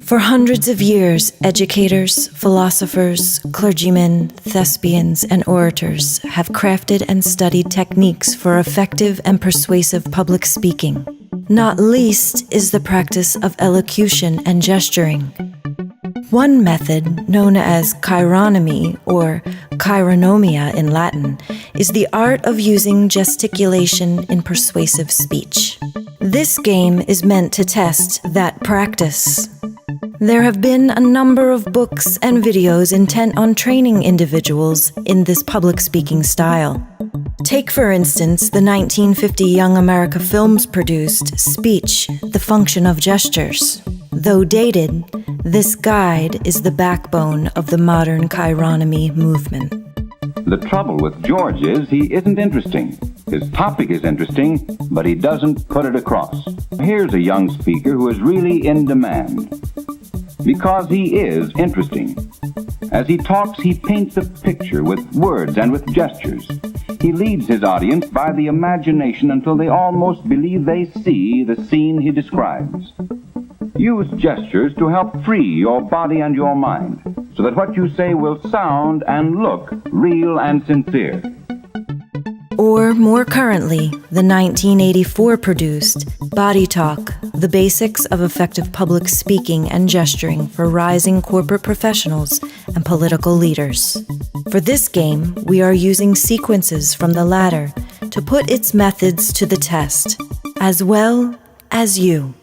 For hundreds of years, educators, philosophers, clergymen, thespians, and orators have crafted and studied techniques for effective and persuasive public speaking. Not least is the practice of elocution and gesturing. One method, known as chironomy or chironomia in Latin, is the art of using gesticulation in persuasive speech. This game is meant to test that practice. There have been a number of books and videos intent on training individuals in this public speaking style. Take, for instance, the 1950 Young America Films produced Speech, The Function of Gestures. Though dated, this guide is the backbone of the modern chironomy movement. The trouble with George is he isn't interesting. His topic is interesting, but he doesn't put it across. Here's a young speaker who is really in demand because he is interesting. As he talks, he paints a picture with words and with gestures. He leads his audience by the imagination until they almost believe they see the scene he describes. Use gestures to help free your body and your mind, so that what you say will sound and look real and sincere. Or, more currently, the 1984 produced Body Talk, The Basics of Effective Public Speaking and Gesturing for Rising Corporate Professionals and Political Leaders. For this game, we are using sequences from the latter to put its methods to the test, as well as you.